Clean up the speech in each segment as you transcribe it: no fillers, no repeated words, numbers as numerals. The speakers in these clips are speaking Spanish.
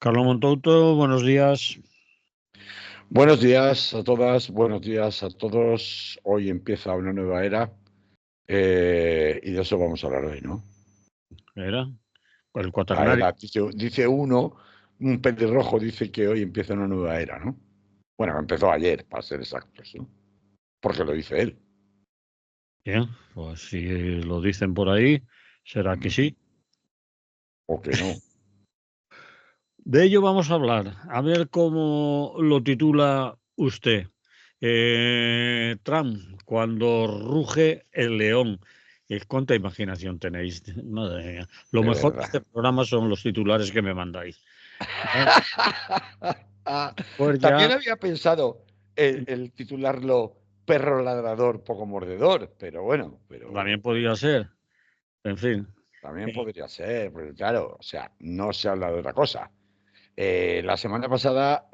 Carlos Montouto, buenos días. Buenos días a todas, buenos días a todos. Hoy empieza una nueva era y de eso vamos a hablar hoy, ¿no? Era el La cuaternario. era, dice uno, un pelirrojo dice que hoy empieza una nueva era, ¿no? Bueno, empezó ayer, para ser exactos, ¿no? Porque lo dice él. Bien, pues si lo dicen por ahí, será que sí. O que no. De ello vamos a hablar. A ver cómo lo titula usted. Trump, cuando ruge el león. ¿Cuánta imaginación tenéis? Madre mía. Lo De mejor de verdad. este programa son los titulares que me mandáis. Pues También ya, había pensado el titularlo Perro ladrador, poco mordedor, pero bueno, también pero podría ser. En fin. también Eh, podría ser, porque claro, o sea, no se habla de otra cosa. La semana pasada,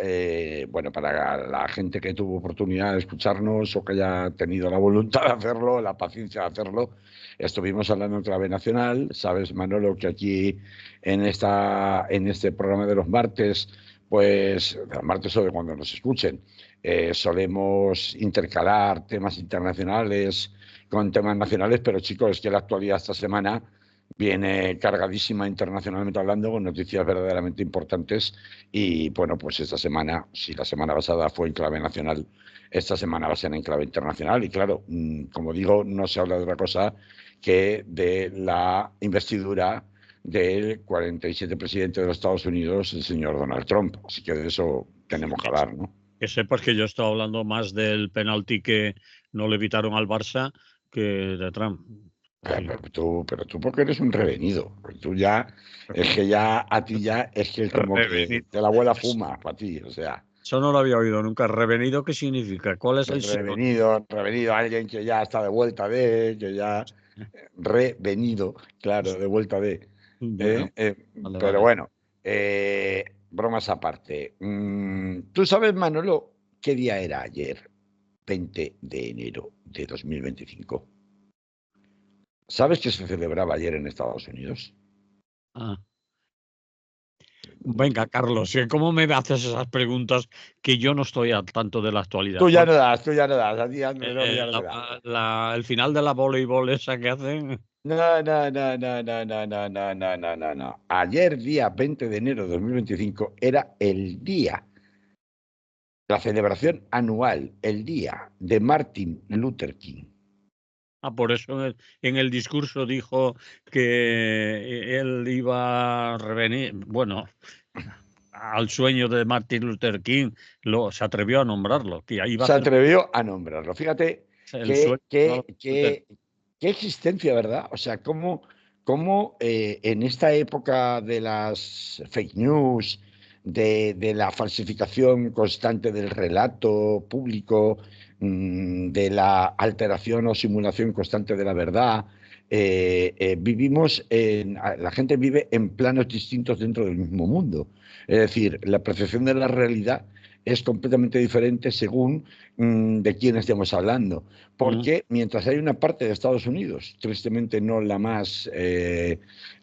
bueno, para la gente que tuvo oportunidad de escucharnos o que haya tenido la voluntad de hacerlo, la paciencia de hacerlo, estuvimos hablando en clave nacional. Sabes, Manolo, que aquí en este programa de los martes, pues, los martes o de cuando nos escuchen, solemos intercalar temas internacionales con temas nacionales, pero chicos, es que la actualidad esta semana viene cargadísima internacionalmente hablando con noticias verdaderamente importantes y bueno, pues esta semana, si la semana pasada fue en clave nacional, esta semana va a ser en clave internacional y claro, como digo, no se habla de otra cosa que de la investidura del 47 presidente de los Estados Unidos, el señor Donald Trump. Así que de eso tenemos que hablar, ¿no? Que sepas que yo estaba hablando más del penalti que no le evitaron al Barça que de Trump. Sí. Pero tú porque eres un revenido. Tú ya, es que ya a ti ya es que es como que Revenido. te la abuela fuma para ti, o sea. Eso no lo había oído nunca. ¿Revenido qué significa? ¿Cuál es el sinónimo? Revenido, alguien que ya está de vuelta de, que ya, revenido, claro, de vuelta de. Bueno, ¿eh? Eh, vale, pero vale. bueno, bromas aparte. ¿Tú sabes, Manolo, qué día era ayer, 20 de enero de 2025? ¿Sabes que se celebraba ayer en Estados Unidos? Ah. Venga, Carlos, ¿cómo me haces esas preguntas que yo no estoy al tanto de la actualidad? Tú ya no das, a ti Andrés ya no te da. El final de la voleibol esa que hacen. No, no, no, no, no, no, no, no, no, no, no, no. Ayer, día 20 de enero de 2025, era el día, la celebración anual, el día de Martin Luther King. Por eso en el discurso dijo que él iba a revenir, bueno, al sueño de Martin Luther King, se atrevió a nombrarlo, que ahí iba a Se hacer atrevió a nombrarlo. Fíjate el sueño de Martin Luther King. qué existencia, ¿verdad? O sea, cómo en esta época de las fake news, de la falsificación constante del relato público, de la alteración o simulación constante de la verdad, la gente vive en planos distintos dentro del mismo mundo. Es decir, la percepción de la realidad es completamente diferente según de quién estemos hablando. Mm. Porque mientras hay una parte de Estados Unidos, tristemente no la más,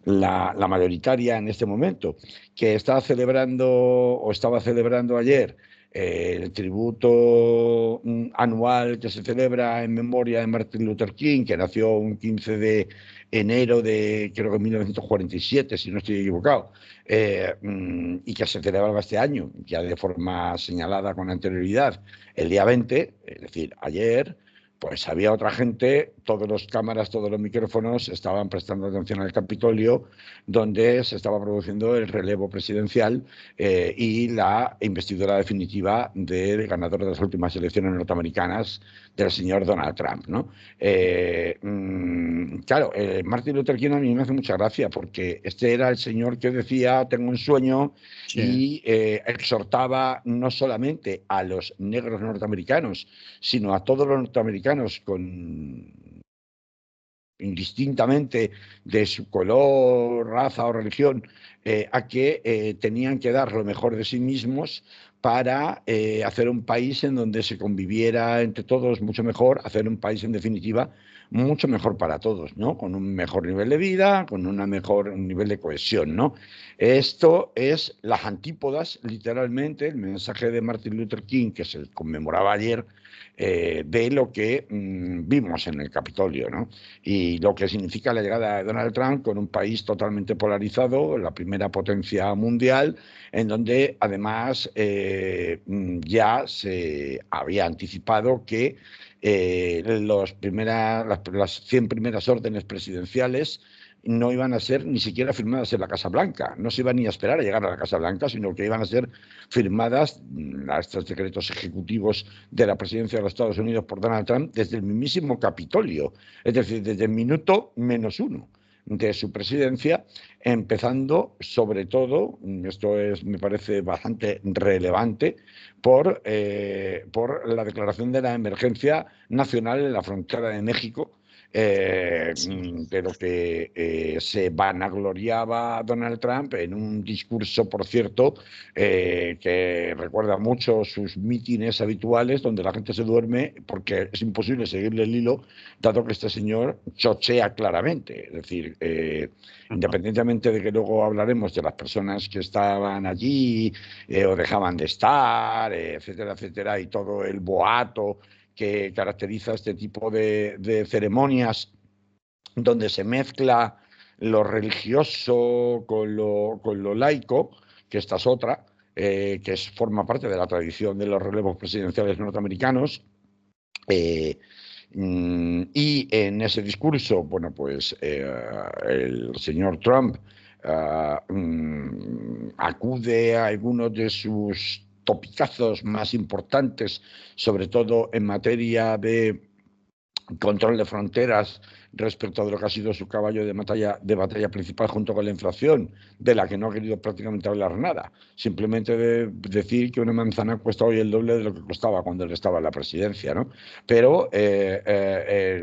la mayoritaria en este momento, que está celebrando o estaba celebrando ayer el tributo anual que se celebra en memoria de Martin Luther King, que nació un 15 de enero de, creo que 1947, si no estoy equivocado, y que se celebraba este año, ya de forma señalada con anterioridad, el día 20, es decir, ayer, pues había otra gente, todas las cámaras, todos los micrófonos estaban prestando atención al Capitolio, donde se estaba produciendo el relevo presidencial y la investidura definitiva del ganador de las últimas elecciones norteamericanas, del señor Donald Trump, ¿no? Claro, Martin Luther King a mí me hace mucha gracia porque este era el señor que decía, tengo un sueño, Sí. y exhortaba no solamente a los negros norteamericanos, sino a todos los norteamericanos indistintamente de su color, raza o religión, a que tenían que dar lo mejor de sí mismos para hacer un país en donde se conviviera entre todos mucho mejor, hacer un país en definitiva mucho mejor para todos, ¿no? Con un mejor nivel de vida, con un nivel de cohesión, ¿no? Esto es las antípodas, literalmente, el mensaje de Martin Luther King, que se conmemoraba ayer, de lo que vimos en el Capitolio, ¿no? Y lo que significa la llegada de Donald Trump con un país totalmente polarizado, la primera potencia mundial, en donde además ya se había anticipado que las 100 primeras órdenes presidenciales no iban a ser ni siquiera firmadas en la Casa Blanca, no se iban ni a esperar a llegar a la Casa Blanca, sino que iban a ser firmadas a estos decretos ejecutivos de la presidencia de los Estados Unidos por Donald Trump desde el mismísimo Capitolio, es decir, desde el minuto -1 de su presidencia, empezando sobre todo, esto me parece bastante relevante, por la declaración de la emergencia nacional en la frontera de México, de lo que se vanagloriaba Donald Trump en un discurso, por cierto, que recuerda mucho sus mítines habituales, donde la gente se duerme porque es imposible seguirle el hilo, dado que este señor chochea claramente. Es decir, independientemente de que luego hablaremos de las personas que estaban allí o dejaban de estar, etcétera, etcétera, y todo el boato que caracteriza este tipo de ceremonias donde se mezcla lo religioso con lo laico, que esta es otra, forma parte de la tradición de los relevos presidenciales norteamericanos. Y en ese discurso, bueno, pues el señor Trump acude a algunos de sus topicazos más importantes, sobre todo en materia de control de fronteras respecto de lo que ha sido su caballo de batalla principal junto con la inflación, de la que no ha querido prácticamente hablar nada. Simplemente decir que una manzana cuesta hoy el doble de lo que costaba cuando él estaba en la presidencia, ¿no? Pero,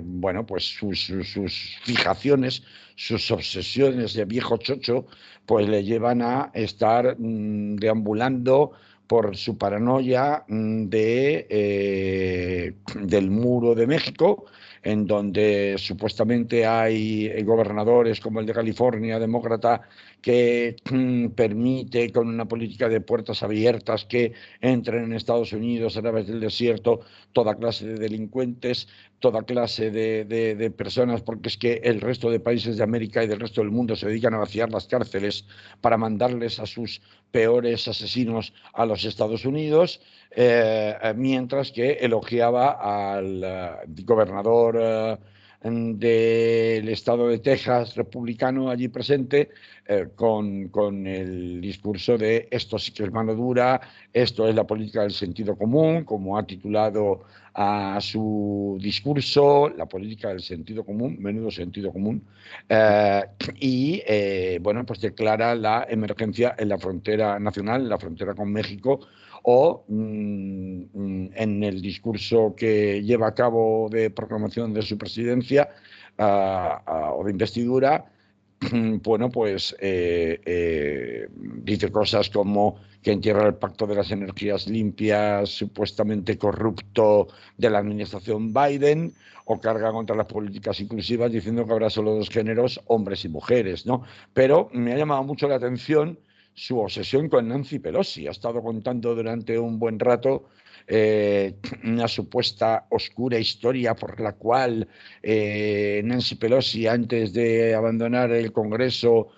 bueno, pues sus fijaciones, sus obsesiones de viejo chocho, pues le llevan a estar deambulando por su paranoia del muro de México, en donde supuestamente hay gobernadores como el de California, demócrata, que permite con una política de puertas abiertas que entren en Estados Unidos a través del desierto toda clase de delincuentes, toda clase de personas, porque es que el resto de países de América y del resto del mundo se dedican a vaciar las cárceles para mandarles a sus peores asesinos a los Estados Unidos, mientras que elogiaba al gobernador del estado de Texas, republicano, allí presente, con el discurso de esto sí que es mano dura, esto es la política del sentido común, como ha titulado a su discurso, la política del sentido común, menudo sentido común, bueno, pues declara la emergencia en la frontera nacional, en la frontera con México, o en el discurso que lleva a cabo de proclamación de su presidencia o de investidura, bueno, pues dice cosas como que entierra el pacto de las energías limpias, supuestamente corrupto, de la administración Biden, o carga contra las políticas inclusivas diciendo que habrá solo dos géneros, hombres y mujeres, ¿no? Pero me ha llamado mucho la atención su obsesión con Nancy Pelosi. Ha estado contando durante un buen rato una supuesta oscura historia por la cual Nancy Pelosi, antes de abandonar el Congreso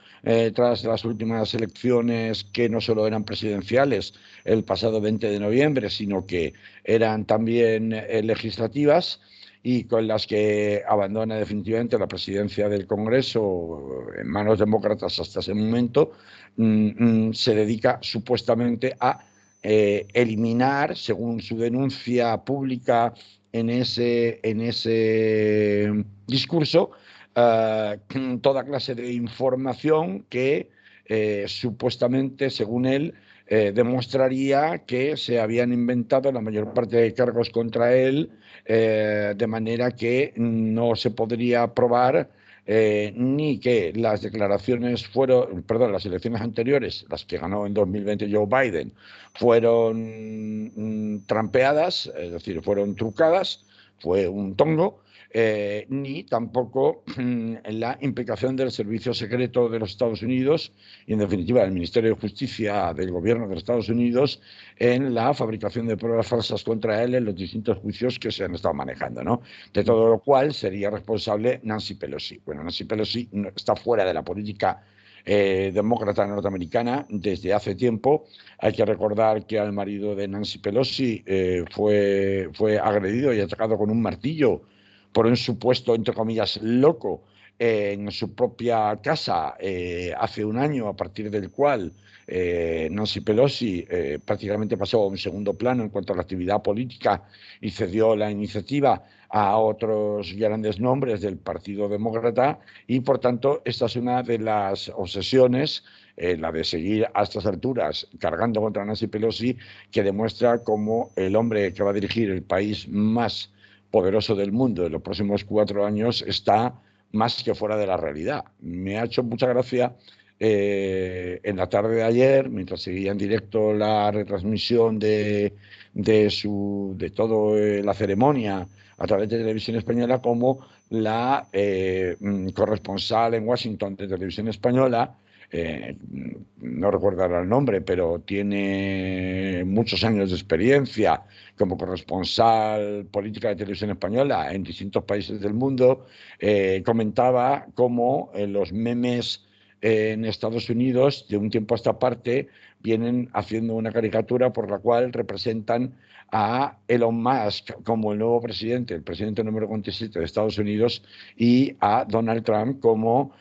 tras las últimas elecciones, que no solo eran presidenciales el pasado 20 de noviembre, sino que eran también legislativas, y con las que abandona definitivamente la presidencia del Congreso en manos demócratas hasta ese momento, se dedica supuestamente a eliminar, según su denuncia pública en ese discurso, toda clase de información que supuestamente, según él, demostraría que se habían inventado la mayor parte de cargos contra él, de manera que no se podría probar ni que las declaraciones perdón, las elecciones anteriores, las que ganó en 2020 Joe Biden, fueron trampeadas, es decir, fueron trucadas, fue un tongo, ni tampoco la implicación del Servicio Secreto de los Estados Unidos y, en definitiva, del Ministerio de Justicia del Gobierno de los Estados Unidos en la fabricación de pruebas falsas contra él en los distintos juicios que se han estado manejando, ¿no? De todo lo cual sería responsable Nancy Pelosi. Bueno, Nancy Pelosi está fuera de la política demócrata norteamericana desde hace tiempo. Hay que recordar que al marido de Nancy Pelosi fue agredido y atacado con un martillo por un supuesto, entre comillas, loco en su propia casa hace un año, a partir del cual Nancy Pelosi prácticamente pasó a un segundo plano en cuanto a la actividad política y cedió la iniciativa a otros grandes nombres del Partido Demócrata, y por tanto esta es una de las obsesiones, la de seguir a estas alturas cargando contra Nancy Pelosi, que demuestra cómo el hombre que va a dirigir el país más poderoso del mundo en los próximos 4 años está más que fuera de la realidad. Me ha hecho mucha gracia en la tarde de ayer, mientras seguía en directo la retransmisión de toda la ceremonia a través de Televisión Española, como la corresponsal en Washington de Televisión Española, no recuerdo ahora el nombre, pero tiene muchos años de experiencia como corresponsal política de Televisión Española en distintos países del mundo, comentaba cómo los memes en Estados Unidos, de un tiempo a esta parte, vienen haciendo una caricatura por la cual representan a Elon Musk como el nuevo presidente, el presidente número 47 de Estados Unidos, y a Donald Trump como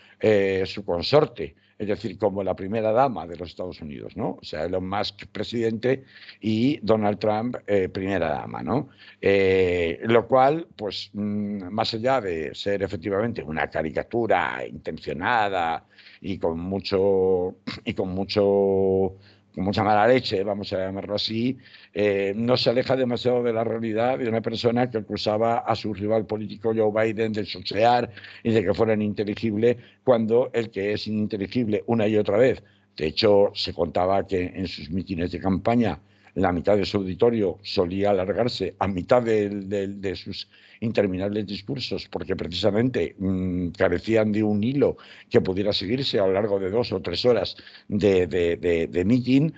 su consorte, es decir, como la primera dama de los Estados Unidos, ¿no? O sea, Elon Musk presidente y Donald Trump primera dama, ¿no? Lo cual, pues, más allá de ser efectivamente una caricatura intencionada y con mucha mala leche, vamos a llamarlo así, no se aleja demasiado de la realidad de una persona que acusaba a su rival político Joe Biden de chochear y de que fuera ininteligible, cuando el que es ininteligible una y otra vez. De hecho, se contaba que en sus mítines de campaña la mitad de su auditorio solía alargarse a mitad de sus interminables discursos, porque precisamente carecían de un hilo que pudiera seguirse a lo largo de 2 o 3 horas de meeting,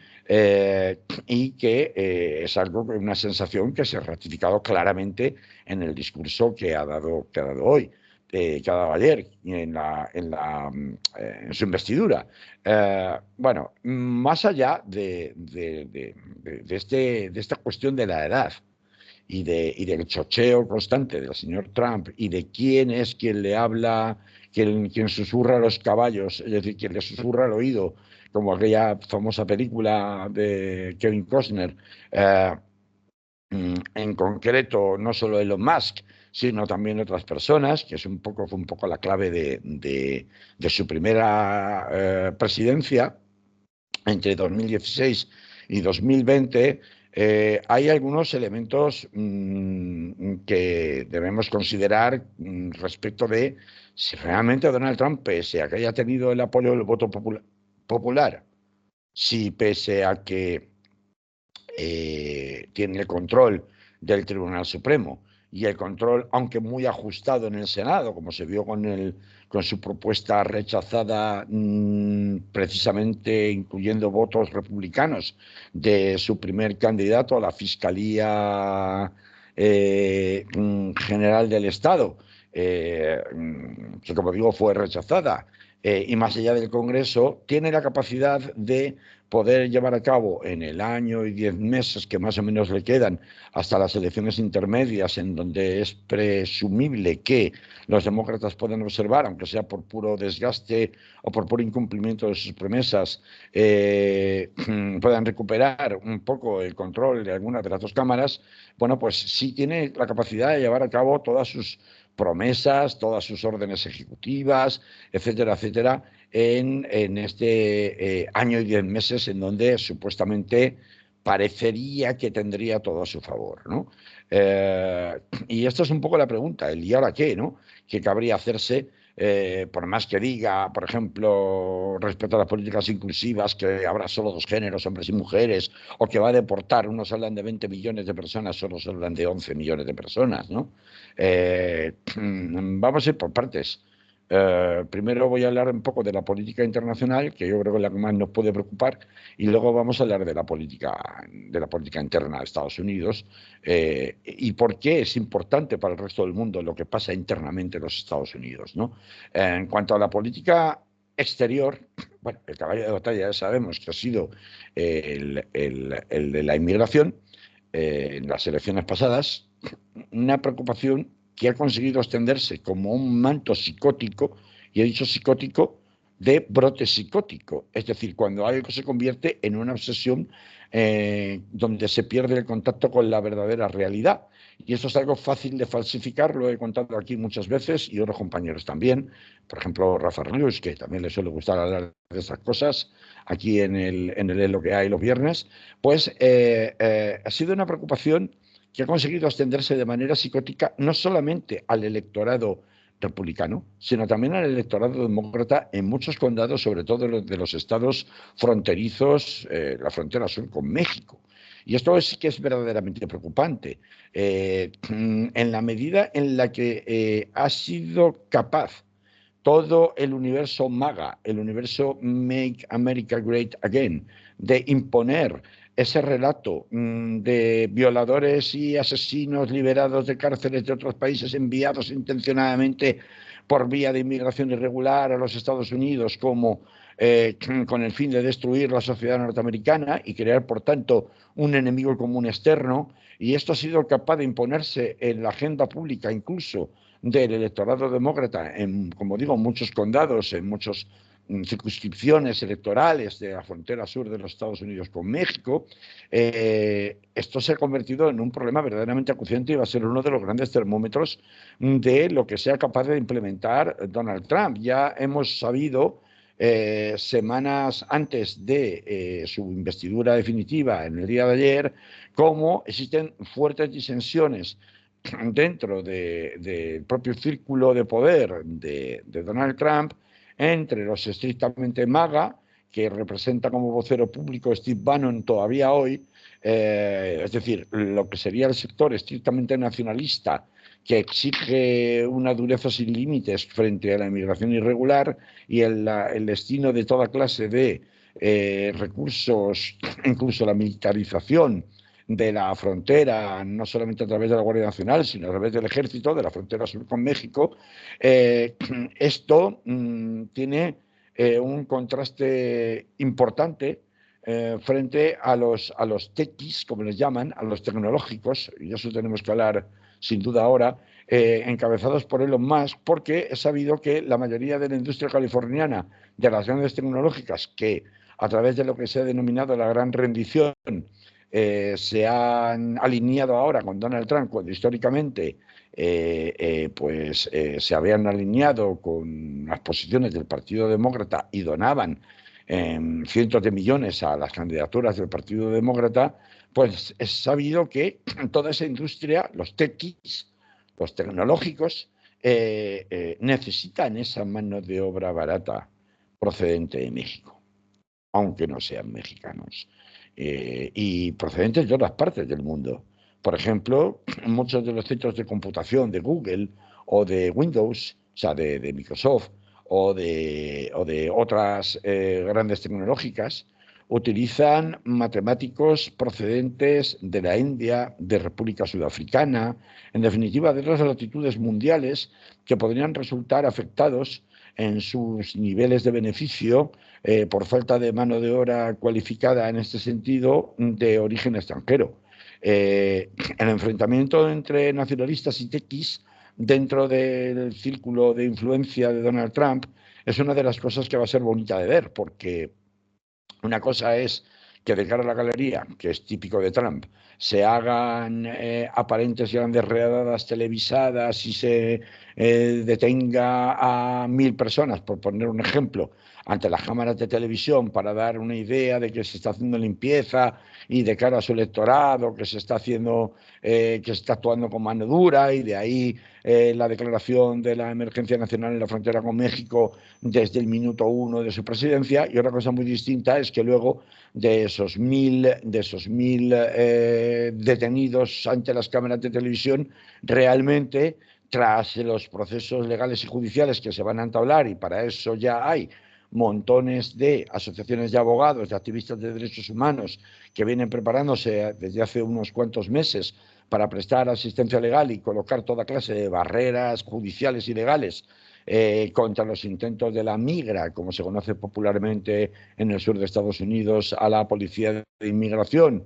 y que es algo, una sensación que se ha ratificado claramente en el discurso que ha dado hoy. Que ha dado ayer en su investidura. Bueno, más allá de esta cuestión de la edad y del chocheo constante del señor Trump y de quién es quien le habla, quien susurra a los caballos, es decir, quien le susurra al oído, como aquella famosa película de Kevin Costner, en concreto no solo Elon Musk, sino también otras personas, que fue un poco la clave de su primera presidencia entre 2016 y 2020. Hay algunos elementos que debemos considerar respecto de si realmente Donald Trump, pese a que haya tenido el apoyo del voto popular, si pese a que tiene el control del Tribunal Supremo y el control, aunque muy ajustado, en el Senado, como se vio con su propuesta rechazada, precisamente incluyendo votos republicanos de su primer candidato a la Fiscalía General del Estado, que, como digo, fue rechazada. Y más allá del Congreso, tiene la capacidad de poder llevar a cabo en el año y 10 meses que más o menos le quedan hasta las elecciones intermedias, en donde es presumible que los demócratas pueden observar, aunque sea por puro desgaste o por puro incumplimiento de sus promesas, puedan recuperar un poco el control de algunas de las 2 cámaras. Bueno, pues sí tiene la capacidad de llevar a cabo todas sus promesas, todas sus órdenes ejecutivas, etcétera, etcétera, en este año y 10 meses en donde supuestamente parecería que tendría todo a su favor, ¿no? Y esta es un poco la pregunta, el ¿y ahora qué?, ¿no? ¿Qué cabría hacerse por más que diga, por ejemplo, respecto a las políticas inclusivas, que habrá solo 2 géneros, hombres y mujeres, o que va a deportar, unos hablan de 20 millones de personas, solo se hablan de 11 millones de personas, ¿no? Vamos a ir por partes. Primero voy a hablar un poco de la política internacional, que yo creo que es la que más nos puede preocupar, y luego vamos a hablar de la política interna de Estados Unidos, y por qué es importante para el resto del mundo lo que pasa internamente en los Estados Unidos, ¿no? En cuanto a la política exterior, bueno, el caballo de batalla ya sabemos que ha sido el de la inmigración en las elecciones pasadas, una preocupación que ha conseguido extenderse como un manto psicótico, y he dicho psicótico, de brote psicótico, es decir, cuando algo se convierte en una obsesión donde se pierde el contacto con la verdadera realidad. Y esto es algo fácil de falsificar, lo he contado aquí muchas veces y otros compañeros también, por ejemplo Rafa Rius, que también le suele gustar hablar de esas cosas, aquí en el Es lo que hay los viernes, pues ha sido una preocupación que ha conseguido extenderse de manera psicótica no solamente al electorado republicano, sino también al electorado demócrata en muchos condados, sobre todo de los estados fronterizos, la frontera sur con México. Y esto sí que es verdaderamente preocupante. En la medida en la que ha sido capaz todo el universo MAGA, el universo Make America Great Again, de imponer ese relato de violadores y asesinos liberados de cárceles de otros países enviados intencionadamente por vía de inmigración irregular a los Estados Unidos como con el fin de destruir la sociedad norteamericana y crear, por tanto, un enemigo común externo. Y esto ha sido capaz de imponerse en la agenda pública incluso del electorado demócrata, como digo, en muchos condados, en muchas circunscripciones electorales de la frontera sur de los Estados Unidos con México. Esto se ha convertido en un problema verdaderamente acuciante y va a ser uno de los grandes termómetros de lo que sea capaz de implementar Donald Trump. Ya hemos sabido semanas antes de su investidura definitiva en el día de ayer, cómo existen fuertes disensiones dentro del propio círculo de poder de Donald Trump entre los estrictamente MAGA, que representa como vocero público Steve Bannon todavía hoy, es decir, lo que sería el sector estrictamente nacionalista, que exige una dureza sin límites frente a la inmigración irregular y el destino de toda clase de recursos, incluso la militarización de la frontera, no solamente a través de la Guardia Nacional, sino a través del Ejército, de la frontera sur con México. Esto tiene un contraste importante frente a los techies, como les llaman, a los tecnológicos, y eso tenemos que hablar sin duda ahora, encabezados por Elon Musk, porque he sabido que la mayoría de la industria californiana, de las grandes tecnológicas, que a través de lo que se ha denominado la gran rendición, se han alineado ahora con Donald Trump, cuando históricamente se habían alineado con las posiciones del Partido Demócrata y donaban cientos de millones a las candidaturas del Partido Demócrata, pues es sabido que toda esa industria, los techies, los tecnológicos, necesitan esa mano de obra barata procedente de México, aunque no sean mexicanos, y procedentes de otras partes del mundo. Por ejemplo, muchos de los centros de computación de Google o de Windows, o sea, de Microsoft o de otras grandes tecnológicas, utilizan matemáticos procedentes de la India, de República Sudafricana, en definitiva de otras latitudes mundiales que podrían resultar afectados en sus niveles de beneficio por falta de mano de obra cualificada en este sentido de origen extranjero. El enfrentamiento entre nacionalistas y tequis dentro del círculo de influencia de Donald Trump es una de las cosas que va a ser bonita de ver, porque una cosa es que de cara a la galería, que es típico de Trump, se hagan aparentes grandes redadas televisadas y se detenga a 1000 personas, por poner un ejemplo, ante las cámaras de televisión para dar una idea de que se está haciendo limpieza y de cara a su electorado, que se está haciendo, que se está actuando con mano dura, y de ahí la declaración de la emergencia nacional en la frontera con México desde el minuto 1 de su presidencia. Y otra cosa muy distinta es que luego de esos mil detenidos ante las cámaras de televisión, realmente, tras los procesos legales y judiciales que se van a entablar, y para eso ya hay montones de asociaciones de abogados, de activistas de derechos humanos que vienen preparándose desde hace unos cuantos meses para prestar asistencia legal y colocar toda clase de barreras judiciales y legales contra los intentos de la migra, como se conoce popularmente en el sur de Estados Unidos, a la policía de inmigración,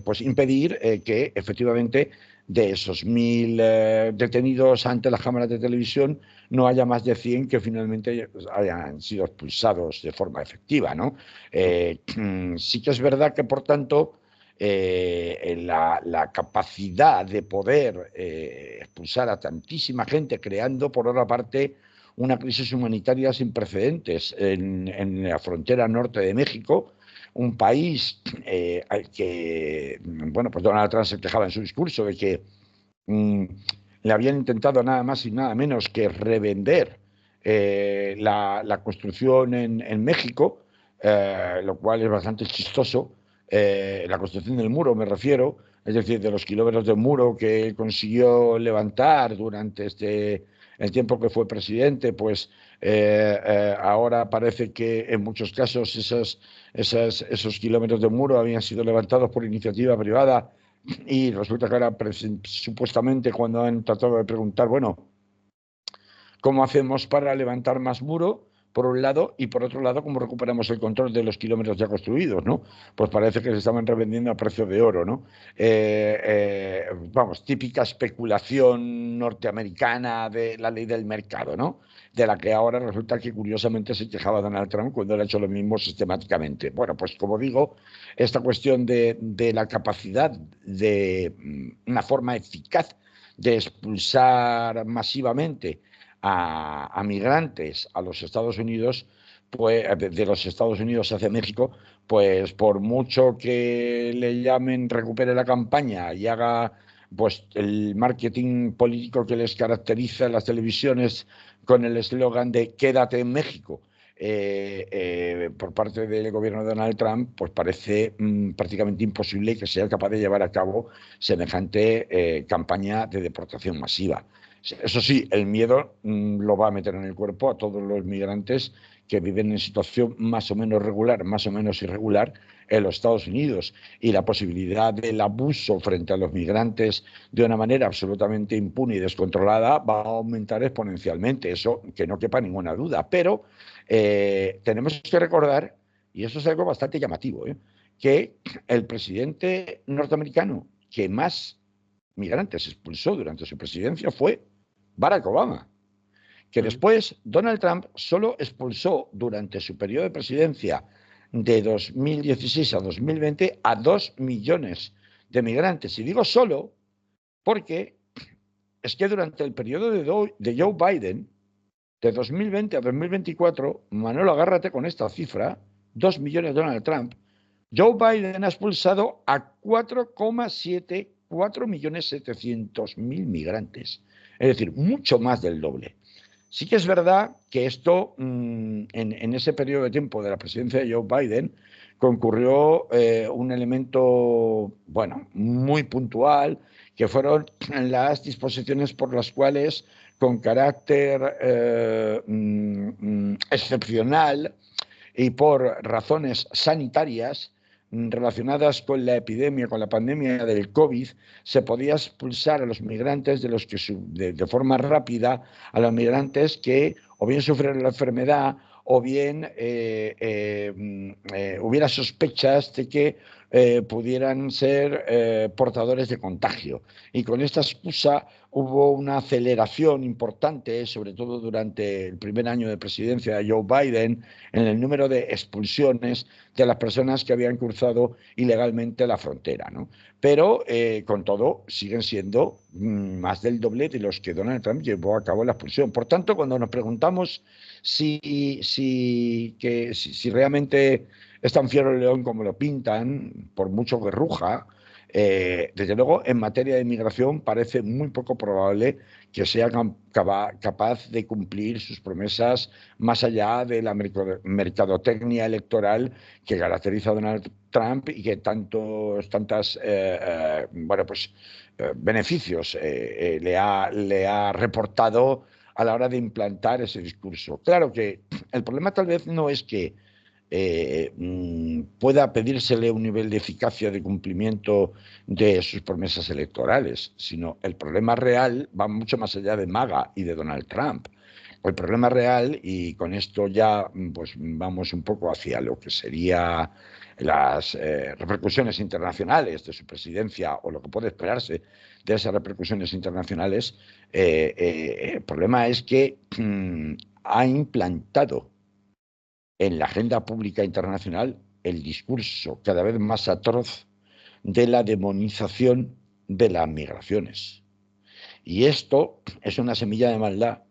pues impedir que efectivamente de esos 1.000 detenidos ante las cámaras de televisión no haya más de 100 que finalmente hayan sido expulsados de forma efectiva, ¿no? Sí que es verdad que, por tanto, la capacidad de poder expulsar a tantísima gente, creando, por otra parte, una crisis humanitaria sin precedentes en la frontera norte de México, un país al que, bueno, pues Donald Trump se quejaba en su discurso de que le habían intentado nada más y nada menos que revender la construcción en México, lo cual es bastante chistoso. La construcción del muro, me refiero, es decir, de los kilómetros de muro que consiguió levantar durante el tiempo que fue presidente, pues ahora parece que en muchos casos esos kilómetros de muro habían sido levantados por iniciativa privada, y resulta que ahora, supuestamente, cuando han tratado de preguntar, bueno, ¿cómo hacemos para levantar más muro, por un lado, y por otro lado, cómo recuperamos el control de los kilómetros ya construidos, ¿no? Pues parece que se estaban revendiendo a precio de oro, ¿no? Vamos, típica especulación norteamericana de la ley del mercado, ¿no? De la que ahora resulta que curiosamente se quejaba Donald Trump cuando él ha hecho lo mismo sistemáticamente. Bueno, pues como digo, esta cuestión de la capacidad de una forma eficaz de expulsar masivamente a migrantes a los Estados Unidos, pues de los Estados Unidos hacia México, pues por mucho que le llamen recupere la campaña y haga pues el marketing político que les caracteriza en las televisiones con el eslogan de quédate en México, por parte del gobierno de Donald Trump, pues parece prácticamente imposible que sea capaz de llevar a cabo semejante campaña de deportación masiva. Eso sí, el miedo lo va a meter en el cuerpo a todos los migrantes que viven en situación más o menos regular, más o menos irregular en los Estados Unidos, y la posibilidad del abuso frente a los migrantes de una manera absolutamente impune y descontrolada va a aumentar exponencialmente, eso que no quepa ninguna duda. Pero tenemos que recordar, y eso es algo bastante llamativo, que el presidente norteamericano que más migrantes expulsó durante su presidencia fue Barack Obama, que después Donald Trump solo expulsó durante su periodo de presidencia de 2016 a 2020 a 2 millones de migrantes. Y digo solo porque es que durante el periodo de Joe Biden, de 2020 a 2024, Manolo, agárrate con esta cifra, 2 millones de Donald Trump, Joe Biden ha expulsado a 4,7 migrantes. Es decir, mucho más del doble. Sí que es verdad que esto, en ese periodo de tiempo de la presidencia de Joe Biden, concurrió un elemento, bueno, muy puntual, que fueron las disposiciones por las cuales, con carácter excepcional y por razones sanitarias relacionadas con la epidemia, con la pandemia del COVID, se podía expulsar a los migrantes de forma rápida, a los migrantes que o bien sufrieron la enfermedad o bien hubiera sospechas de que pudieran ser portadores de contagio. Y con esta excusa hubo una aceleración importante, sobre todo durante el primer año de presidencia de Joe Biden, en el número de expulsiones de las personas que habían cruzado ilegalmente la frontera, ¿no? Pero, con todo, siguen siendo más del doble de los que Donald Trump llevó a cabo la expulsión. Por tanto, cuando nos preguntamos si realmente es tan fiero el león como lo pintan, por mucho que ruja, desde luego, en materia de inmigración parece muy poco probable que sea capaz de cumplir sus promesas más allá de la mercadotecnia electoral que caracteriza a Donald Trump y que tantas bueno, pues, beneficios le ha reportado a la hora de implantar ese discurso. Claro que el problema tal vez no es que pueda pedírsele un nivel de eficacia de cumplimiento de sus promesas electorales, sino el problema real va mucho más allá de MAGA y de Donald Trump. El problema real, y con esto ya pues vamos un poco hacia lo que sería las repercusiones internacionales de su presidencia o lo que puede esperarse de esas repercusiones internacionales, el problema es que ha implantado en la agenda pública internacional el discurso cada vez más atroz de la demonización de las migraciones. Y esto es una semilla de maldad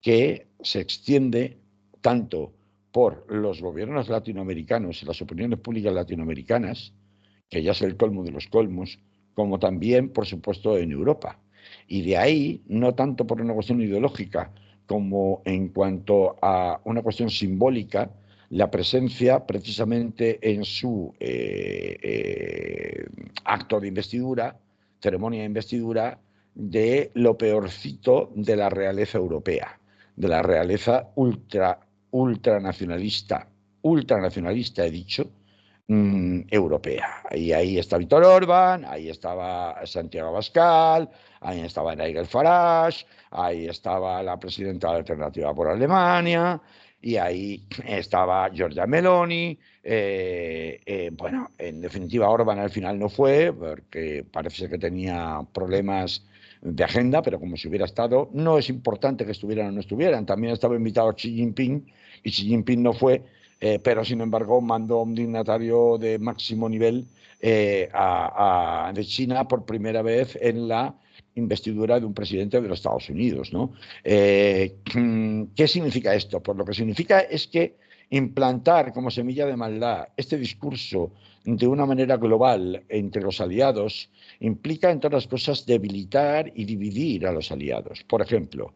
que se extiende tanto por los gobiernos latinoamericanos y las opiniones públicas latinoamericanas, que ya es el colmo de los colmos, como también, por supuesto, en Europa. Y de ahí, no tanto por una cuestión ideológica como en cuanto a una cuestión simbólica, la presencia precisamente en su acto de investidura, ceremonia de investidura, de lo peorcito de la realeza europea, de la realeza ultranacionalista he dicho, europea. Y ahí está Víctor Orbán, ahí estaba Santiago Abascal, ahí estaba Nigel Farage, ahí estaba la presidenta de Alternativa por Alemania, y ahí estaba Giorgia Meloni. Bueno, en definitiva, Orbán al final no fue, porque parece que tenía problemas de agenda, pero como si hubiera estado, no es importante que estuvieran o no estuvieran. También estaba invitado Xi Jinping, y Xi Jinping no fue, pero sin embargo mandó a un dignatario de máximo nivel de China por primera vez en la investidura de un presidente de los Estados Unidos, ¿no? ¿Qué significa esto? Pues lo que significa es que implantar como semilla de maldad este discurso de una manera global entre los aliados implica, entre otras cosas, debilitar y dividir a los aliados. Por ejemplo,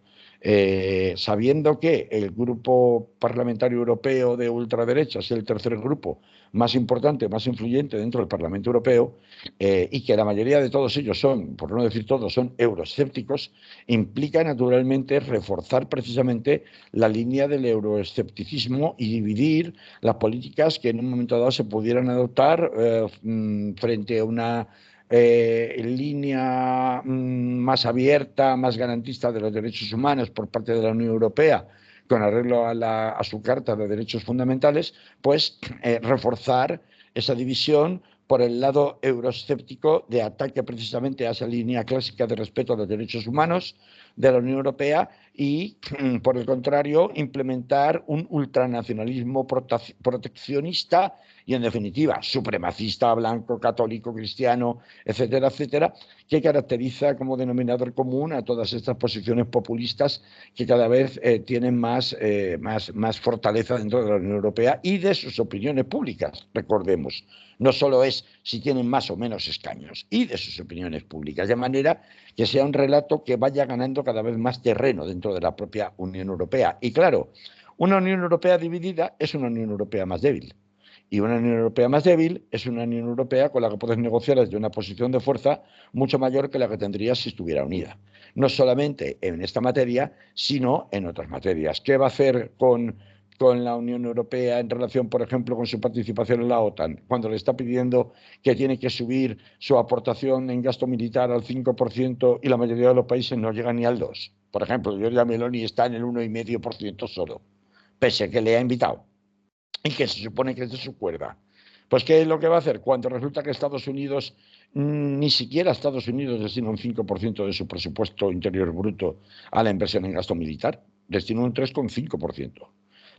sabiendo que el grupo parlamentario europeo de ultraderecha es el tercer grupo más importante, más influyente dentro del Parlamento Europeo, y que la mayoría de todos ellos son, por no decir todos, son euroescépticos, implica naturalmente reforzar precisamente la línea del euroescepticismo y dividir las políticas que en un momento dado se pudieran adoptar frente a una línea más abierta, más garantista de los derechos humanos por parte de la Unión Europea, con arreglo a su Carta de Derechos Fundamentales, pues reforzar esa división por el lado euroescéptico de ataque precisamente a esa línea clásica de respeto a los derechos humanos de la Unión Europea y, por el contrario, implementar un ultranacionalismo proteccionista y, en definitiva, supremacista, blanco, católico, cristiano, etcétera, etcétera, que caracteriza como denominador común a todas estas posiciones populistas que cada vez tienen más fortaleza dentro de la Unión Europea y de sus opiniones públicas, recordemos. No solo es si tienen más o menos escaños, y de sus opiniones públicas, de manera que sea un relato que vaya ganando cada vez más terreno dentro de la propia Unión Europea. Y claro, una Unión Europea dividida es una Unión Europea más débil. Y una Unión Europea más débil es una Unión Europea con la que puedes negociar desde una posición de fuerza mucho mayor que la que tendrías si estuviera unida. No solamente en esta materia, sino en otras materias. ¿Qué va a hacer con la Unión Europea en relación, por ejemplo, con su participación en la OTAN, cuando le está pidiendo que tiene que subir su aportación en gasto militar al 5% y la mayoría de los países no llega ni al 2%? Por ejemplo, Giorgia Meloni está en el 1,5% solo, pese a que le ha invitado y que se supone que es de su cuerda? Pues ¿qué es lo que va a hacer? Cuando resulta que Estados Unidos, ni siquiera Estados Unidos destina un 5% de su presupuesto interior bruto a la inversión en gasto militar, destina un 3,5%.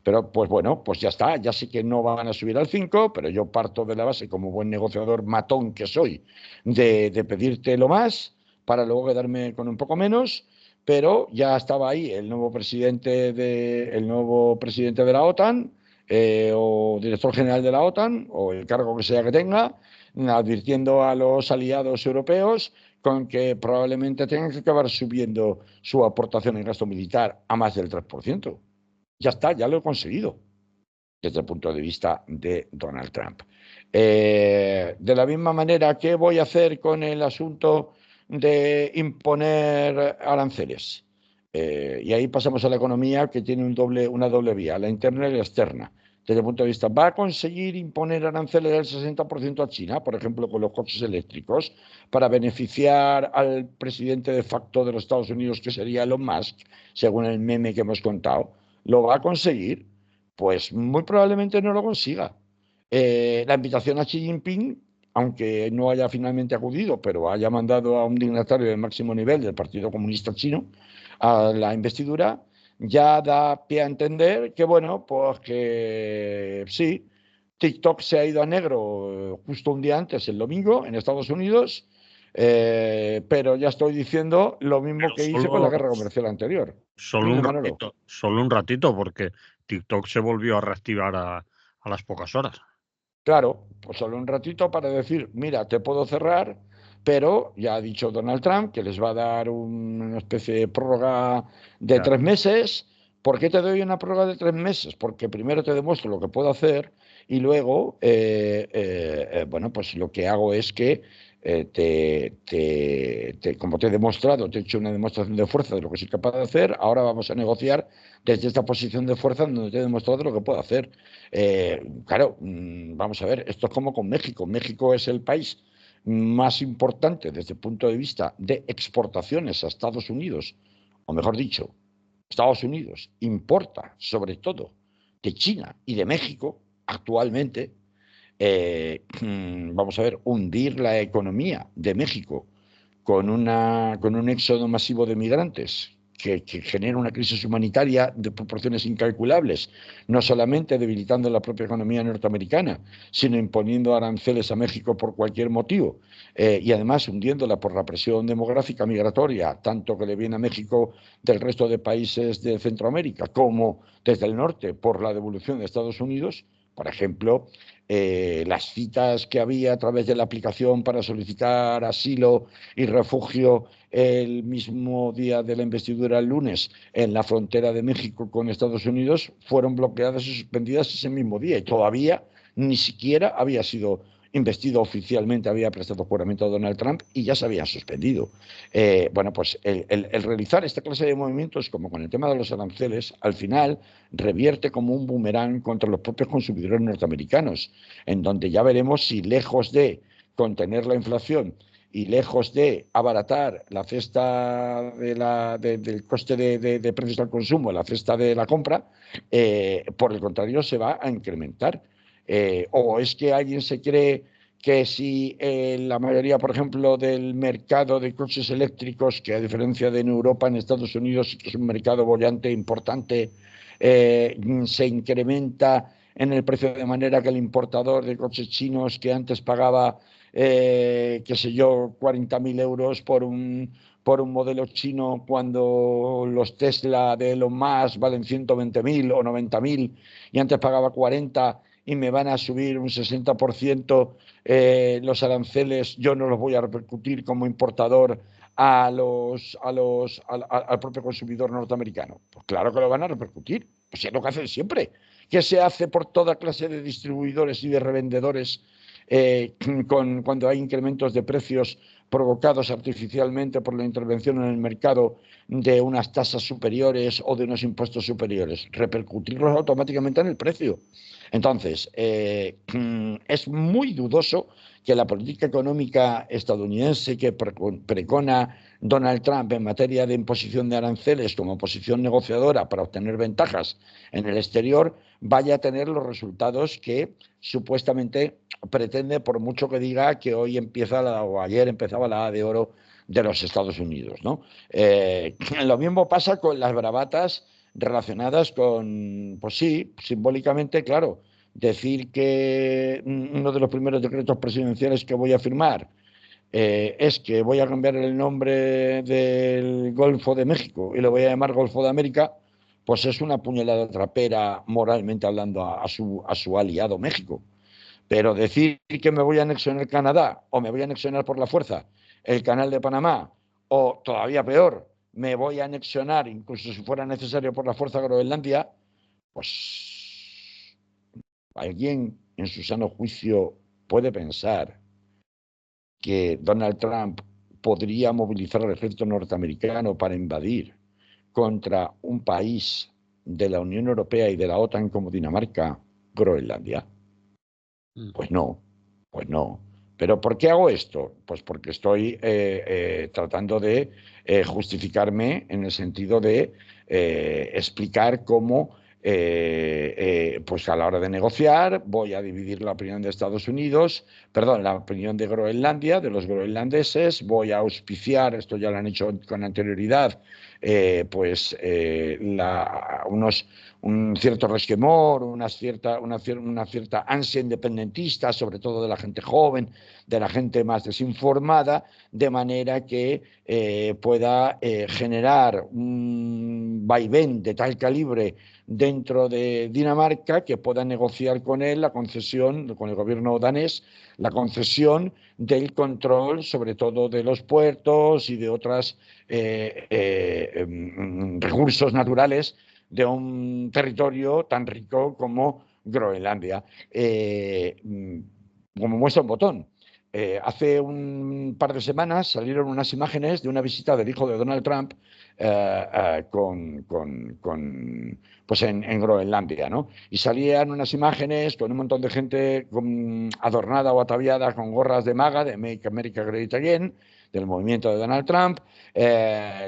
Pero pues bueno, pues ya está, ya sé que no van a subir al 5, pero yo parto de la base, como buen negociador matón que soy, de pedirte lo más para luego quedarme con un poco menos, pero ya estaba ahí el nuevo presidente de la OTAN, o director general de la OTAN, o el cargo que sea que tenga, advirtiendo a los aliados europeos con que probablemente tengan que acabar subiendo su aportación en gasto militar a más del 3%. Ya está, ya lo he conseguido desde el punto de vista de Donald Trump. De la misma manera, ¿qué voy a hacer con el asunto de imponer aranceles? Y ahí pasamos a la economía, que tiene una doble vía, la interna y la externa. Desde el punto de vista, ¿va a conseguir imponer aranceles del 60% a China, por ejemplo, con los coches eléctricos, para beneficiar al presidente de facto de los Estados Unidos, que sería Elon Musk, según el meme que hemos contado? ¿Lo va a conseguir? Pues muy probablemente no lo consiga. La invitación a Xi Jinping, aunque no haya finalmente acudido, pero haya mandado a un dignatario de máximo nivel del Partido Comunista Chino a la investidura, ya da pie a entender que, bueno, pues que sí, TikTok se ha ido a negro justo un día antes, el domingo, en Estados Unidos, pero ya estoy diciendo lo mismo Pero que hice con la guerra comercial anterior. Dime, Manolo. solo un ratito, porque TikTok se volvió a reactivar a las pocas horas. Claro, pues solo un ratito para decir, mira, te puedo cerrar, pero ya ha dicho Donald Trump que les va a dar una especie de prórroga de Ya. 3 meses. ¿Por qué te doy una prórroga de 3 meses? Porque primero te demuestro lo que puedo hacer y luego, bueno, pues lo que hago es que, como te he demostrado, te he hecho una demostración de fuerza de lo que soy capaz de hacer, ahora vamos a negociar desde esta posición de fuerza donde te he demostrado lo que puedo hacer. Claro, vamos a ver, esto es como con México. México es el país más importante desde el punto de vista de exportaciones a Estados Unidos, o mejor dicho, Estados Unidos importa sobre todo de China y de México actualmente. Vamos a ver, hundir la economía de México con un éxodo masivo de migrantes que genera una crisis humanitaria de proporciones incalculables, no solamente debilitando la propia economía norteamericana, sino imponiendo aranceles a México por cualquier motivo, y además hundiéndola por la presión demográfica migratoria, tanto que le viene a México del resto de países de Centroamérica, como desde el norte por la devolución de Estados Unidos. Por ejemplo, las citas que había a través de la aplicación para solicitar asilo y refugio el mismo día de la investidura, el lunes, en la frontera de México con Estados Unidos, fueron bloqueadas y suspendidas ese mismo día. Y todavía ni siquiera había sido investido oficialmente, había prestado juramento a Donald Trump y ya se habían suspendido. Bueno, pues el realizar esta clase de movimientos, como con el tema de los aranceles, al final revierte como un boomerang contra los propios consumidores norteamericanos, en donde ya veremos si, lejos de contener la inflación y lejos de abaratar la cesta del coste de precios al consumo, la cesta de la compra, por el contrario se va a incrementar. O es que alguien se cree que si la mayoría, por ejemplo, del mercado de coches eléctricos, que a diferencia de en Europa, en Estados Unidos, que es un mercado bollante importante, se incrementa en el precio de manera que el importador de coches chinos, que antes pagaba, qué sé yo, 40.000 euros por un modelo chino, cuando los Tesla de Elon Musk valen 120.000 o 90.000 y antes pagaba 40 y me van a subir un 60% los aranceles, yo no los voy a repercutir como importador al propio consumidor norteamericano. Pues claro que lo van a repercutir, pues es lo que hacen siempre. ¿Qué se hace por toda clase de distribuidores y de revendedores cuando hay incrementos de precios provocados artificialmente por la intervención en el mercado de unas tasas superiores o de unos impuestos superiores? Repercutirlos automáticamente en el precio. Entonces, es muy dudoso que la política económica estadounidense que precona Donald Trump en materia de imposición de aranceles como posición negociadora para obtener ventajas en el exterior vaya a tener los resultados que supuestamente pretende, por mucho que diga que hoy empieza o ayer empezaba la edad de oro de los Estados Unidos, ¿no? Lo mismo pasa con las bravatas relacionadas con, pues sí, simbólicamente, claro, decir que uno de los primeros decretos presidenciales que voy a firmar es que voy a cambiar el nombre del Golfo de México y lo voy a llamar Golfo de América, pues es una puñalada trapera moralmente hablando a su aliado México. Pero decir que me voy a anexionar Canadá o me voy a anexionar por la fuerza el canal de Panamá o todavía peor, me voy a anexionar, incluso si fuera necesario por la fuerza, Groenlandia, pues alguien en su sano juicio puede pensar que Donald Trump podría movilizar al ejército norteamericano para invadir contra un país de la Unión Europea y de la OTAN como Dinamarca, Groenlandia. Pues no, pues no. ¿Pero por qué hago esto? Pues porque estoy tratando de justificarme en el sentido de explicar cómo, pues a la hora de negociar, voy a dividir la opinión de Estados Unidos, perdón, la opinión de Groenlandia, de los groenlandeses, voy a auspiciar, esto ya lo han hecho con anterioridad, pues un cierto resquemor, una cierta ansia independentista, sobre todo de la gente joven, de la gente más desinformada, de manera que pueda generar un vaivén de tal calibre dentro de Dinamarca que pueda negociar con él la concesión, con el gobierno danés, la concesión del control, sobre todo de los puertos y de otros recursos naturales de un territorio tan rico como Groenlandia. Como muestra un botón. Hace un par de semanas salieron unas imágenes de una visita del hijo de Donald Trump pues en Groenlandia, ¿no? Y salían unas imágenes con un montón de gente adornada o ataviada con gorras de MAGA, de Make America Great Again, del movimiento de Donald Trump,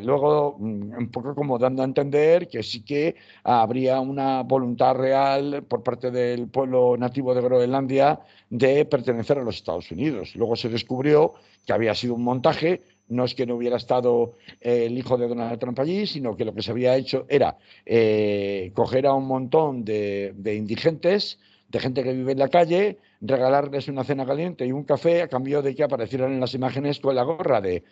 luego un poco como dando a entender que sí que habría una voluntad real por parte del pueblo nativo de Groenlandia de pertenecer a los Estados Unidos. Luego se descubrió que había sido un montaje, no es que no hubiera estado el hijo de Donald Trump allí, sino que lo que se había hecho era coger a un montón de indigentes, de gente que vive en la calle, regalarles una cena caliente y un café a cambio de que aparecieran en las imágenes con la gorra de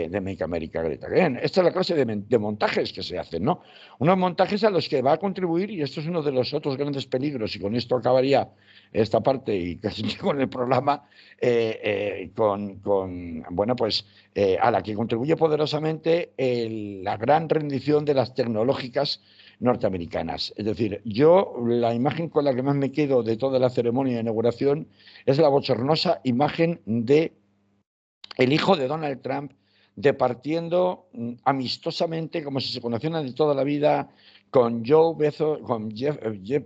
Make America Great Again. Esta es la clase de montajes que se hacen, ¿no? Unos montajes a los que va a contribuir, y esto es uno de los otros grandes peligros, y con esto acabaría esta parte y casi con el programa, bueno, pues a la que contribuye poderosamente la gran rendición de las tecnológicas norteamericanas. Es decir, yo la imagen con la que más me quedo de toda la ceremonia de inauguración es la bochornosa imagen de el hijo de Donald Trump departiendo amistosamente, como si se conocieran de toda la vida, con Jeff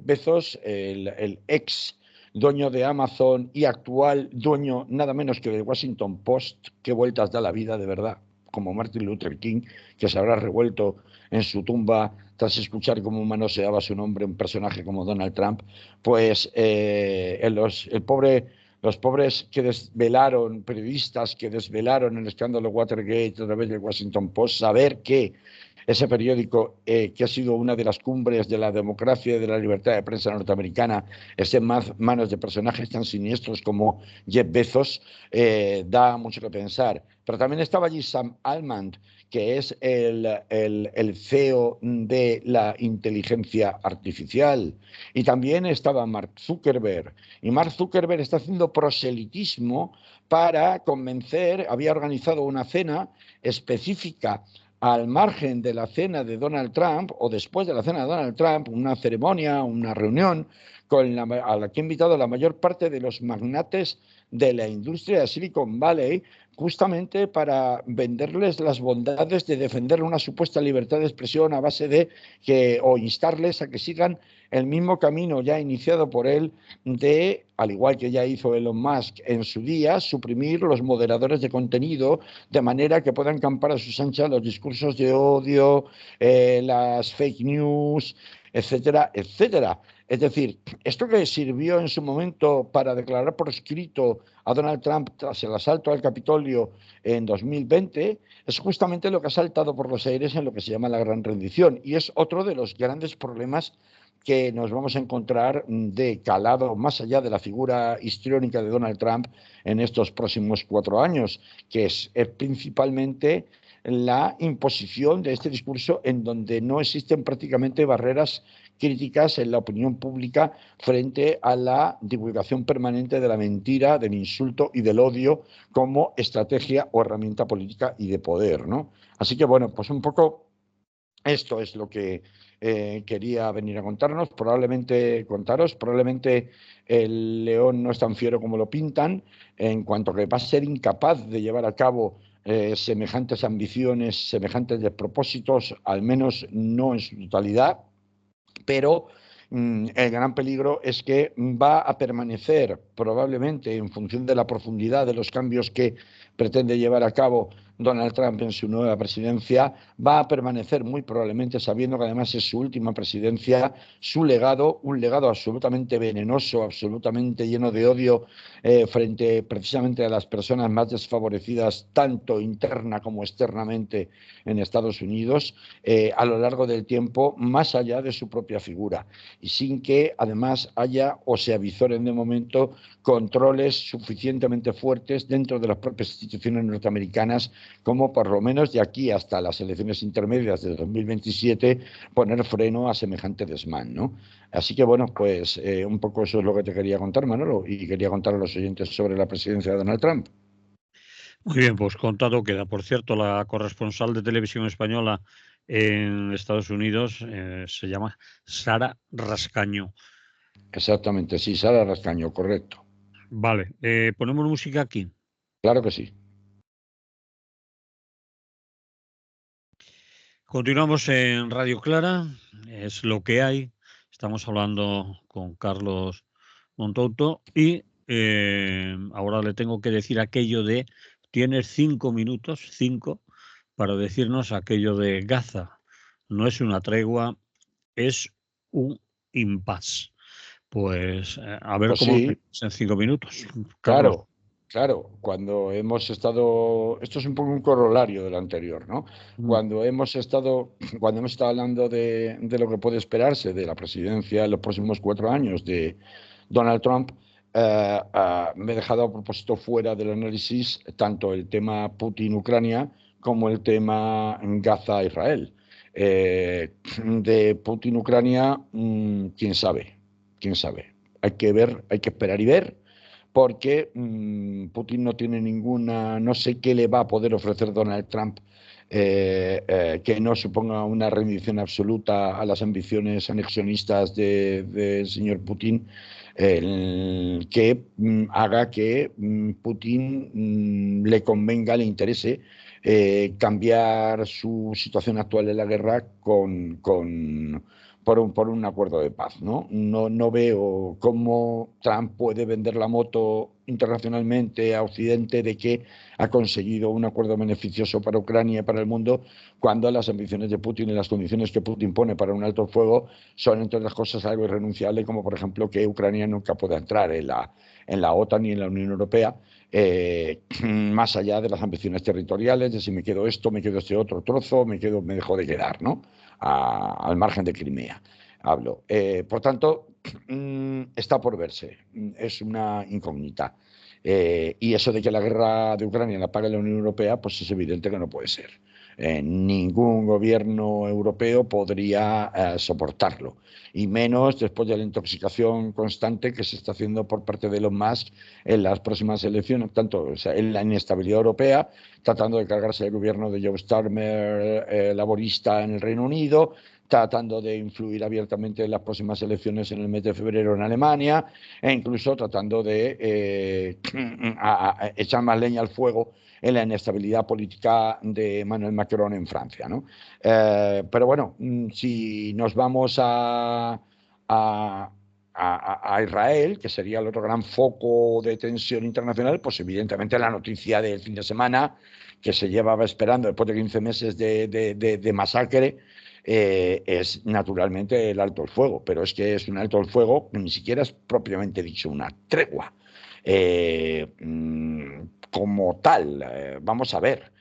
Bezos, el ex dueño de Amazon y actual dueño nada menos que del Washington Post. Qué vueltas da la vida, de verdad, como Martin Luther King, que se habrá revuelto en su tumba tras escuchar cómo manoseaba su nombre un personaje como Donald Trump. Pues los pobres que desvelaron, periodistas que desvelaron el escándalo Watergate a través del Washington Post, saber que ese periódico, que ha sido una de las cumbres de la democracia y de la libertad de prensa norteamericana, esté en manos de personajes tan siniestros como Jeff Bezos, da mucho que pensar. Pero también estaba allí Sam Altman, que es el CEO de la inteligencia artificial. Y también estaba Mark Zuckerberg. Y Mark Zuckerberg está haciendo proselitismo para convencer, había organizado una cena específica al margen de la cena de Donald Trump o después de la cena de Donald Trump, una ceremonia, una reunión a la que ha invitado la mayor parte de los magnates de la industria de Silicon Valley, justamente para venderles las bondades de defender una supuesta libertad de expresión a base de o instarles a que sigan el mismo camino ya iniciado por él de, al igual que ya hizo Elon Musk en su día, suprimir los moderadores de contenido de manera que puedan campar a sus anchas los discursos de odio, las fake news etcétera, etcétera. Es decir, esto que sirvió en su momento para declarar por escrito a Donald Trump tras el asalto al Capitolio en 2020 es justamente lo que ha saltado por los aires en lo que se llama la gran rendición, y es otro de los grandes problemas que nos vamos a encontrar de calado más allá de la figura histriónica de Donald Trump en estos próximos 4 años, que es principalmente la imposición de este discurso en donde no existen prácticamente barreras críticas en la opinión pública frente a la divulgación permanente de la mentira, del insulto y del odio como estrategia o herramienta política y de poder, ¿no? Así que, bueno, pues un poco esto es lo que quería venir a contarnos, probablemente el león no es tan fiero como lo pintan, en cuanto que va a ser incapaz de llevar a cabo semejantes ambiciones, semejantes despropósitos, al menos no en su totalidad, pero el gran peligro es que va a permanecer probablemente en función de la profundidad de los cambios que pretende llevar a cabo Donald Trump en su nueva presidencia, va a permanecer muy probablemente, sabiendo que además es su última presidencia, su legado, un legado absolutamente venenoso, absolutamente lleno de odio frente precisamente a las personas más desfavorecidas, tanto interna como externamente en Estados Unidos, a lo largo del tiempo, más allá de su propia figura, y sin que además haya o se avizoren de momento controles suficientemente fuertes dentro de las propias instituciones norteamericanas como por lo menos de aquí hasta las elecciones intermedias de 2027 poner freno a semejante desmán, ¿no? Así que bueno, pues un poco eso es lo que te quería contar, Manolo, y quería contar a los oyentes sobre la presidencia de Donald Trump. Muy bien, pues contado queda. Por cierto, la corresponsal de Televisión Española en Estados Unidos se llama Sara Rascaño. Exactamente, sí, Sara Rascaño, correcto. Vale, ponemos música aquí. Claro que sí. Continuamos en Radio Clara, es lo que hay. Estamos hablando con Carlos Montouto y ahora le tengo que decir aquello de, tienes 5 minutos, 5, para decirnos aquello de Gaza. No es una tregua, es un impasse. Pues a ver Pues cómo lo sí, ves en 5 minutos, Carlos. claro, claro, cuando hemos estado, esto es un poco un corolario de lo anterior, ¿no? Mm. Cuando hemos estado hablando de lo que puede esperarse de la presidencia en los próximos 4 años de Donald Trump, me he dejado a propósito fuera del análisis tanto el tema Putin-Ucrania como el tema Gaza-Israel. De Putin-Ucrania, quién sabe. Hay que ver, hay que esperar y ver porque Putin no tiene ninguna, no sé qué le va a poder ofrecer Donald Trump que no suponga una rendición absoluta a las ambiciones anexionistas del señor Putin, que haga que Putin le convenga, le interese cambiar su situación actual en la guerra por un acuerdo de paz, ¿no? No veo cómo Trump puede vender la moto internacionalmente a Occidente de que ha conseguido un acuerdo beneficioso para Ucrania y para el mundo, cuando las ambiciones de Putin y las condiciones que Putin pone para un alto el fuego son, entre otras cosas, algo irrenunciable, como por ejemplo que Ucrania nunca pueda entrar en la OTAN ni en la Unión Europea, más allá de las ambiciones territoriales, de si me quedo esto, me quedo este otro trozo, me dejo de quedar, ¿no? Al margen de Crimea, hablo. Por tanto, está por verse, es una incógnita. Y eso de que la guerra de Ucrania la pague la Unión Europea, pues es evidente que no puede ser. Ningún gobierno europeo podría soportarlo, y menos después de la intoxicación constante que se está haciendo por parte de Elon Musk en las próximas elecciones, tanto, o sea, en la inestabilidad europea, tratando de cargarse el gobierno de Joe Starmer, laborista en el Reino Unido, tratando de influir abiertamente en las próximas elecciones en el mes de febrero en Alemania, e incluso tratando de echar más leña al fuego en la inestabilidad política de Emmanuel Macron en Francia, ¿no? Pero bueno, si nos vamos a Israel, que sería el otro gran foco de tensión internacional, pues evidentemente la noticia del fin de semana, que se llevaba esperando después de 15 meses de masacre, es naturalmente el alto el fuego, pero es que es un alto el fuego que ni siquiera es propiamente dicho una tregua. Como tal, vamos a ver.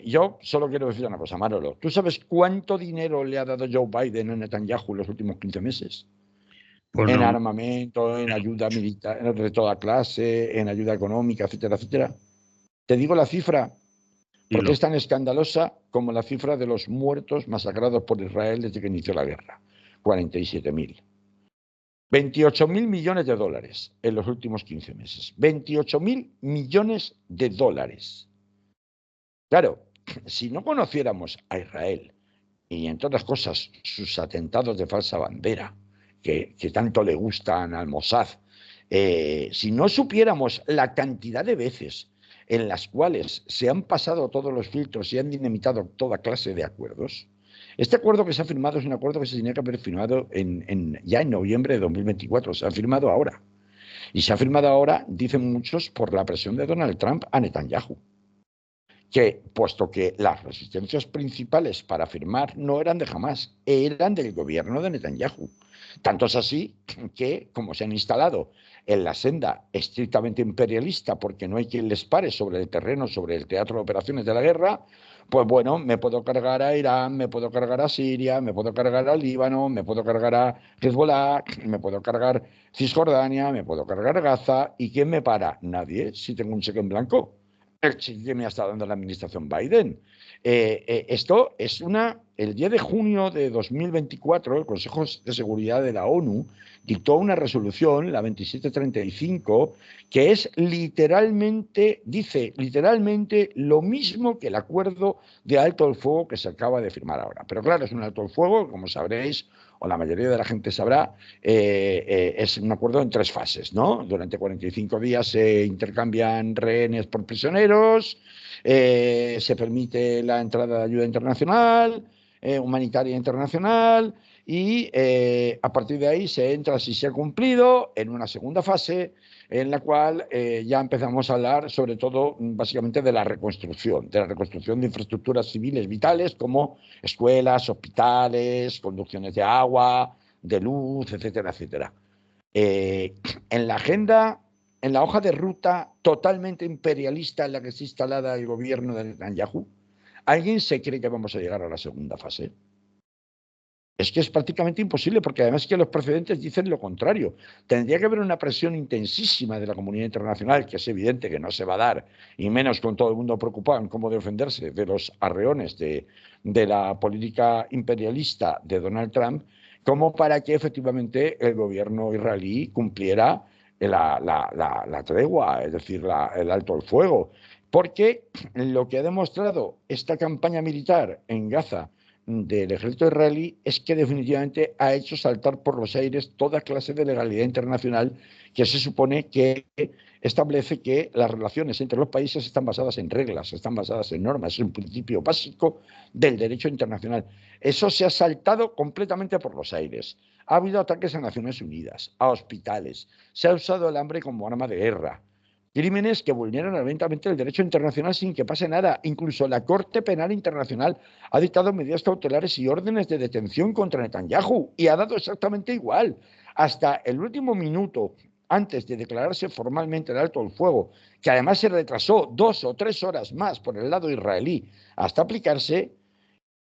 Yo solo quiero decir una cosa, Manolo. ¿Tú sabes cuánto dinero le ha dado Joe Biden a Netanyahu en los últimos 15 meses? Pues En no, armamento, en ayuda militar de toda clase, en ayuda económica, etcétera, etcétera. Te digo la cifra, porque dilo. es tan escandalosa como la cifra de los muertos masacrados por Israel desde que inició la guerra. 47.000. 28.000 millones de dólares en los últimos 15 meses. 28.000 millones de dólares. Claro, si no conociéramos a Israel y, entre otras cosas, sus atentados de falsa bandera, que tanto le gustan al Mossad, si no supiéramos la cantidad de veces en las cuales se han pasado todos los filtros y han dinamitado toda clase de acuerdos, este acuerdo que se ha firmado es un acuerdo que se tenía que haber firmado ya en noviembre de 2024, se ha firmado ahora. Y se ha firmado ahora, dicen muchos, por la presión de Donald Trump a Netanyahu, que, puesto que las resistencias principales para firmar no eran de Hamás, eran del gobierno de Netanyahu. Tanto es así que, como se han instalado en la senda estrictamente imperialista, porque no hay quien les pare sobre el terreno, sobre el teatro de operaciones de la guerra, pues bueno, me puedo cargar a Irán, me puedo cargar a Siria, me puedo cargar al Líbano, me puedo cargar a Hezbollah, me puedo cargar Cisjordania, me puedo cargar Gaza. ¿Y quién me para? Nadie, si tengo un cheque en blanco. El cheque que me ha estado dando la administración Biden. Esto es el 10 de junio de 2024, el Consejo de Seguridad de la ONU dictó una resolución, la 2735, que es literalmente, dice literalmente lo mismo que el acuerdo de alto el fuego que se acaba de firmar ahora. Pero claro, es un alto el fuego, como sabréis, o la mayoría de la gente sabrá, es un acuerdo en 3 fases, ¿no? Durante 45 días se intercambian rehenes por prisioneros, se permite la entrada de ayuda internacional, humanitaria internacional, y a partir de ahí se entra, si se ha cumplido, en una segunda fase en la cual ya empezamos a hablar sobre todo básicamente de la reconstrucción de infraestructuras civiles vitales como escuelas, hospitales, conducciones de agua, de luz, etcétera, etcétera. Eh, en la agenda, en la hoja de ruta totalmente imperialista en la que está instalada el gobierno de Netanyahu, ¿alguien se cree que vamos a llegar a la segunda fase? Es que es prácticamente imposible, porque además que los precedentes dicen lo contrario. Tendría que haber una presión intensísima de la comunidad internacional, que es evidente que no se va a dar, y menos con todo el mundo preocupado en cómo defenderse de los arreones de la política imperialista de Donald Trump, como para que efectivamente el gobierno israelí cumpliera la tregua, es decir, el alto el fuego. Porque lo que ha demostrado esta campaña militar en Gaza del ejército israelí es que definitivamente ha hecho saltar por los aires toda clase de legalidad internacional que se supone que establece que las relaciones entre los países están basadas en reglas, están basadas en normas, es un principio básico del derecho internacional. Eso se ha saltado completamente por los aires. Ha habido ataques a Naciones Unidas, a hospitales, se ha usado el hambre como arma de guerra. Crímenes que vulneran abiertamente el derecho internacional sin que pase nada. Incluso la Corte Penal Internacional ha dictado medidas cautelares y órdenes de detención contra Netanyahu y ha dado exactamente igual. Hasta el último minuto antes de declararse formalmente el alto el fuego, que además se retrasó 2 o 3 horas más por el lado israelí hasta aplicarse,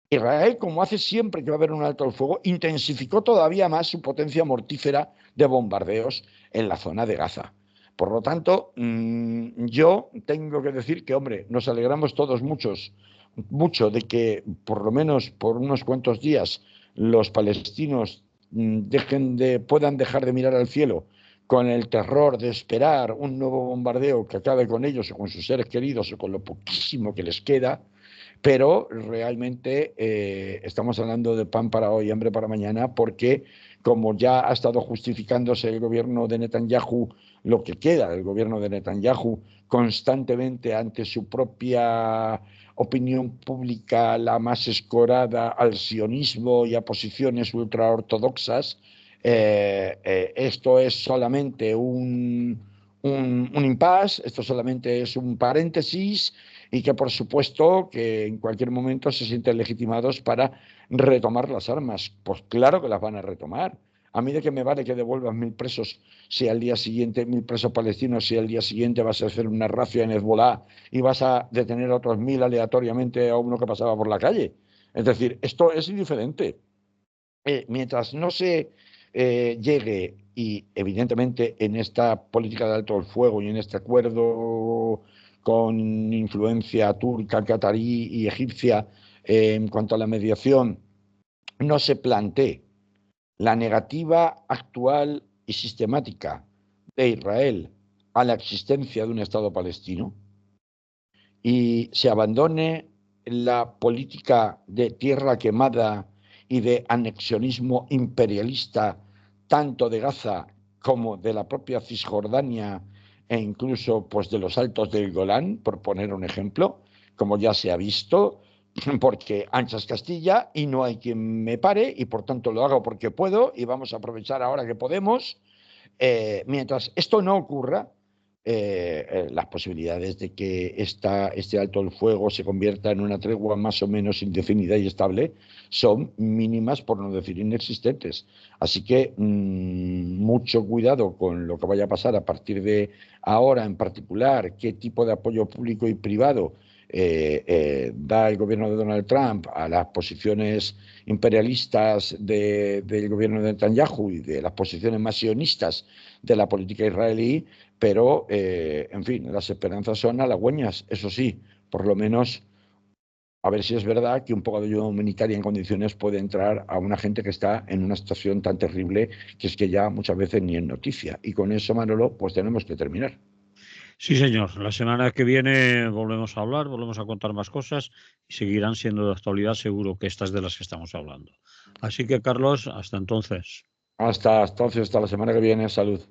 Israel, como hace siempre que va a haber un alto el fuego, intensificó todavía más su potencia mortífera de bombardeos en la zona de Gaza. Por lo tanto, yo tengo que decir que, hombre, nos alegramos todos mucho de que, por lo menos por unos cuantos días, los palestinos puedan dejar de mirar al cielo con el terror de esperar un nuevo bombardeo que acabe con ellos o con sus seres queridos o con lo poquísimo que les queda, pero realmente estamos hablando de pan para hoy, hambre para mañana, porque como ya ha estado justificándose el gobierno de Netanyahu, lo que queda del gobierno de Netanyahu constantemente ante su propia opinión pública, la más escorada al sionismo y a posiciones ultraortodoxas, esto es solamente un un impasse, esto solamente es un paréntesis y que por supuesto que en cualquier momento se sienten legitimados para retomar las armas. Pues claro que las van a retomar. A mí de qué me vale que devuelvan 1.000 presos si al día siguiente, 1.000 presos palestinos, si al día siguiente vas a hacer una racia en Hezbolá y vas a detener a otros 1.000 aleatoriamente a uno que pasaba por la calle. Es decir, esto es indiferente. Mientras no se llegue, y evidentemente en esta política de alto el fuego y en este acuerdo con influencia turca, catarí y egipcia en cuanto a la mediación, no se plantee la negativa actual y sistemática de Israel a la existencia de un Estado palestino y se abandone la política de tierra quemada y de anexionismo imperialista tanto de Gaza como de la propia Cisjordania e incluso pues de los Altos del Golán, por poner un ejemplo, como ya se ha visto, porque ancha es Castilla y no hay quien me pare y por tanto lo hago porque puedo y vamos a aprovechar ahora que podemos. Mientras esto no ocurra, las posibilidades de que este alto el fuego se convierta en una tregua más o menos indefinida y estable son mínimas, por no decir inexistentes. Así que mucho cuidado con lo que vaya a pasar a partir de ahora, en particular, qué tipo de apoyo público y privado da el gobierno de Donald Trump a las posiciones imperialistas del gobierno de Netanyahu y de las posiciones más sionistas de la política israelí, pero, en fin, las esperanzas son halagüeñas, eso sí, por lo menos a ver si es verdad que un poco de ayuda humanitaria en condiciones puede entrar a una gente que está en una situación tan terrible que es que ya muchas veces ni es noticia. Y con eso, Manolo, pues tenemos que terminar. Sí, señor. La semana que viene volvemos a hablar, volvemos a contar más cosas y seguirán siendo de actualidad, seguro que estas de las que estamos hablando. Así que, Carlos, hasta entonces. Hasta entonces, hasta la semana que viene. Salud.